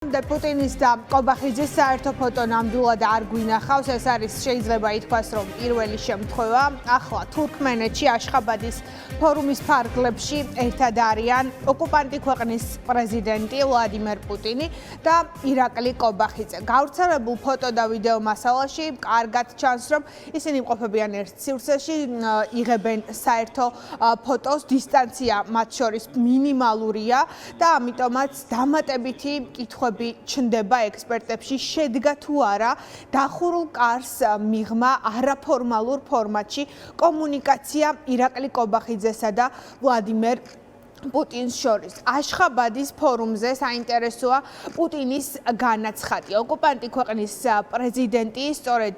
პუტინის და კობახიძის საერთო ფოტო ნამდვილად არ გვინახავს. ეს არის შეიძლება ითქვას, რომ პირველი შემთხვევა. ახლა თურქმენეთში აშხაბადის ფორუმის ფარგლებში ერთად არიან ოკუპანტი ქვეყნის პრეზიდენტი ვლადიმერ პუტინი და ირაკლი კობახიძე. გავრცელებულ ფოტო და ვიდეო მასალაში კარგად ჩანს, რომ ისინი იმყოფებიან ერთ სივრცეში, იღებენ საერთო ფოტოს, დისტანცია მათ შორის მინიმალურია და ამიტომაც დამატებითი კითხვები ჩნდება ექსპერტებში, შედგა თუ არა დახურულ კარს მიღმა არაფორმალურ ფორმატში კომუნიკაცია ირაკლი კობახიძესა და ვლადიმერ პუტინს შორის. აშხაბადის ფორუმზე საინტერესოა პუტინის განაცხადი. ოკუპანტი ქვეყნის პრეზიდენტი სწორედ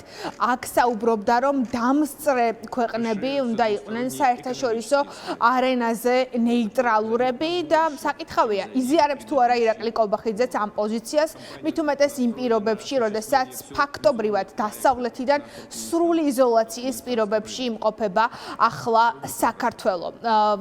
აქ საუბრობდა, რომ დამსწრე ქვეყნები უნდა იყვნენ საერთაშორისო არენაზე ნეიტრალურები და საკითხავია, იზიარებს თუ არა ირაკლი კობახიძეც ამ პოზიციას, მით უმეტეს იმ პირობებში, როდესაც ფაქტობრივად დასავლეთიდან სრული იზოლაციის პირობებში იმყოფება ახლა საქართველო.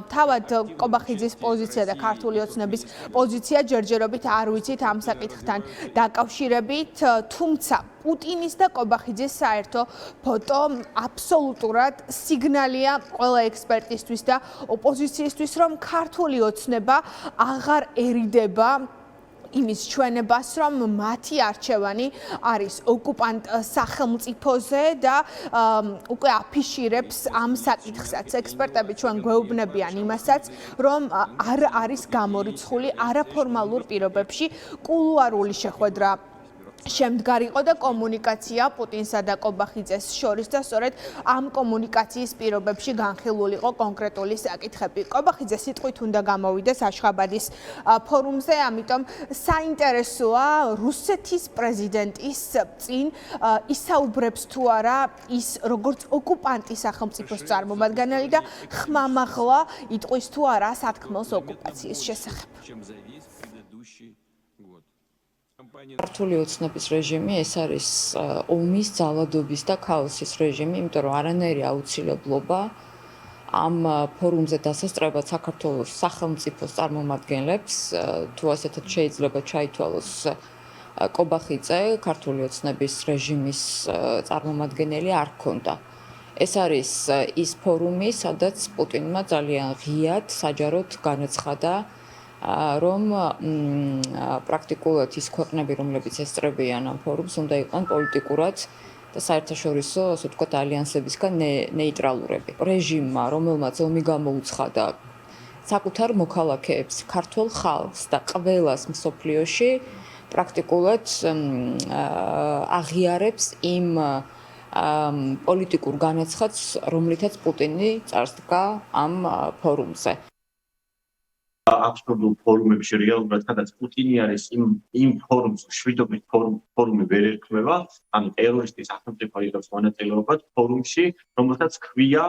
თავად კობახიძის პოზიცია და ქართული ოცნების პოზიცია ჯერჯერობით არ ვიცით ამ საკითხთან დაკავშირებით, თუმცა პუტინის და კობახიძის საერთო ფოტო აბსოლუტურად სიგნალია ყველა ექსპერტისთვის და ოპოზიციისთვის, რომ ქართული ოცნება აღარ ერიდება იმის ჩვენებას, რომ მათი არჩევანი არის ოკუპანტ სახელმწიფოზე და უკვე აფიშირებს ამ საკითხსაც. ექსპერტები ჩვენ გვეუბნებიან იმასაც, რომ არ არის გამორიცხული არაფორმალურ პირობებში კულუარული შეხვედრა შემდგარიყო და კომუნიკაცია პუტინსა და კობახიძეს შორის და სწორედ ამ კომუნიკაციის პირობებში განხილული იყო კონკრეტული საკითხები. კობახიძე სიტყვით უნდა გამოვიდეს აშხაბადის ფორუმზე, ამიტომ საინტერესოა რუსეთის პრეზიდენტის წინ ისაუბრებს თუ არა ის როგორც ოკუპანტი სახელმწიფოს წარმომადგენელი და ხმამაღლა იტყვის თუ არა სათქმელს ოკუპაციის შესახებ. ქართული ოცნების რეჟიმი ეს არის ომის, ძალადობის და ქაოსის რეჟიმი, იმიტომ რომ არანაირი აუცილებლობა ამ ფორუმზე დასასწრებად საქართველოს სახელმწიფოს წარმომადგენლებს, თუ ასეთად შეიძლება ჩაითვალოს კობახიძე, ქართული ოცნების რეჟიმის წარმომადგენელი არ ჰქონდა. ეს არის ის ფორუმი, სადაც პუტინმა ძალიან ღიად, საჯაროდ განაცხადა, რომ პრაქტიკულად ის ქვეყნები, რომლებიც ესწრებიან ამ ფორუმს, უნდა იყვნენ პოლიტიკურად და საერთაშორისო, ასე ვთქვათ, ალიანსებისგან ნეიტრალურები. რეჟიმმა, რომელმაც ომი გამოუცხადა საკუთარ მოქალაქეებს, ქართულ ხალხს და ყველას მსოფლიოში, პრაქტიკულად აღიარებს იმ პოლიტიკურ განაცხადს, რომლითაც პუტინი წარსდგა ამ ფორუმზე. აბსოლუტურ ფორუმებში რეალურად სადაც პუტინი არის იმ ფორუმს შვიდობის ფორუმი ვერ ერქმევა, ანუ ტერორისტის სახელმწიფო იღებს მონაწილეობას ფორუმში, რომელსაც ქვია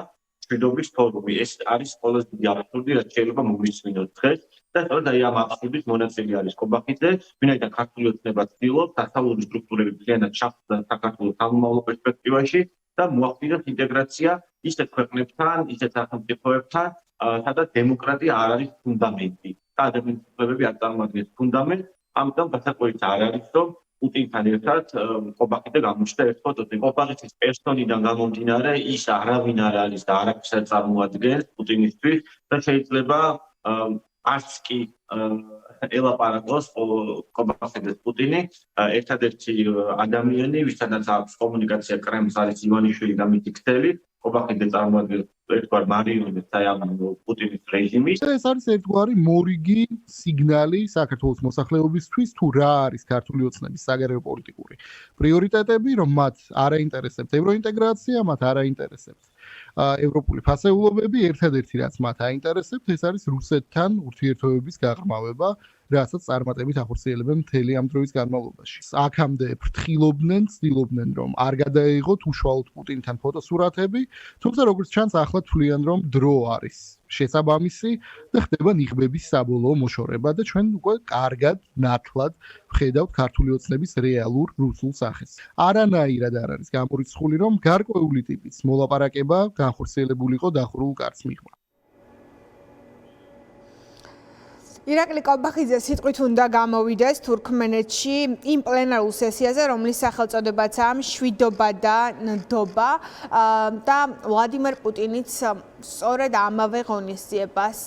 შვიდობის ფორუმი. ეს არის ყველაზე დიდი აბსურდი, რაც შეიძლება მოგვისმინოს დღეს და სწორედ აი ამ აბსურდის მონაწილე არის კობახიძე, ვინაიდან ქართული ოცნება ცდილობს დასავლური სტრუქტურები ძალიანად ჩახსნას საქართველოს სამომავლო პერსპექტივაში და მოახდინოს ინტეგრაცია ისეთ ქვეყნებთან, ისეთ სახელმწიფოებთან, სადაც დემოკრატია არ არის ფუნდამენტი და ადამიანის უფლებები არ წარმოადგენს ფუნდამენტს, ამიტომ გასაკვირიც არ არის, რომ პუტინთან ერთად კობახიძე გამოჩნდა ერთ ფოტოზე. კობახიძის პერსონიდან გამომდინარე, ის არავინ არ არის და არაფერს არ წარმოადგენს პუტინისთვის და შეიძლება არც კი ელაპარაკოს კობახიძეს პუტინი, ერთადერთი ადამიანი, ვისაც აქვს კომუნიკაცია კრემლს არის ივანიშვილი და მისი ქსელი, კობახიძე წარმოადგენს ერთგვარ მარიონეტს ამ პუტინის რეჟიმის. ეს არის ერთგვარი მორიგი სიგნალი საქართველოს მოსახლეობისთვის, თუ რა არის ქართული ოცნების საგარეო პოლიტიკური პრიორიტეტები, რომ მათ არ აინტერესებთ ევროინტეგრაცია, მათ არ აინტერესებთ ევროპული ფასეულობები, ერთადერთი რაც მათ აინტერესებთ, ეს არის რუსეთთან ურთიერთობების გაღრმავება, რასაც წარმატებით ახორციელებენ მთელი ამ დროის განმავლობაში. აქამდე ფრთხილობდნენ, ცდილობდნენ, რომ არ გადაეიღოთ უშუალოდ პუტინთან ფოტოსურათები, თუმცა როგორც ჩანს, ახლა თვლიან, რომ დრო არის შესაბამისი და ხდება ნიღბების საბოლოო მოშორება და ჩვენ უკვე კარგად, ნათლად ვხედავთ ქართული ოცნების რეალურ რუსულ სახეს. არანაირად არ არის გამორიცხული, რომ გარკვეული ტიპის მოლაპარაკება განხორციელებულიყო დახურულ კარს მიღმა. ირაკლი კობახიძე სიტყვით უნდა გამოვიდეს თურქმენეთში იმ პლენარულ სესიაზე, რომლის სახელწოდებაცაა მშვიდობა და ნდობა და ვლადიმერ პუტინიც სწორედ ამავე ღონისძიებას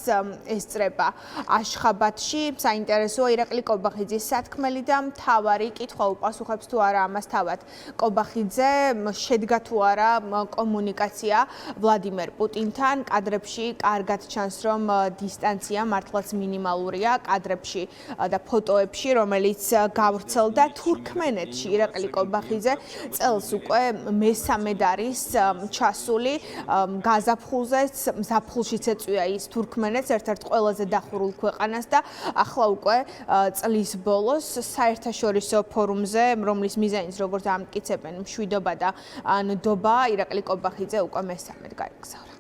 ესწრება აშხაბადში. საინტერესოა ირაკლი კობახიძის სათქმელი და მთავარი კითხვა უპასუხებს თუ არა ამას თავად კობახიძე, შედგა თუ არა კომუნიკაცია ვლადიმერ პუტინთან. კადრებში კარგად ჩანს, რომ დისტანცია მართლაც მინიმალურია კადრებში და ფოტოებში, რომელიც გავრცელდა თურქმენეთში. ირაკლი კობახიძე წელს უკვე მესამედ არის ჩასული გაზაფხულზე, ზაფხულშიც ეწვია ის თურქმენეთს, ერთ-ერთ ყველაზე დახურულ ქვეყანას და ახლა უკვე წლის ბოლოს საერთაშორისო ფორუმზე, რომლის მიზანიც როგორც ამტკიცებენ მშვიდობა და ნდობა, ირაკლი კობახიძე უკვე მესამედ გაიგზავნა.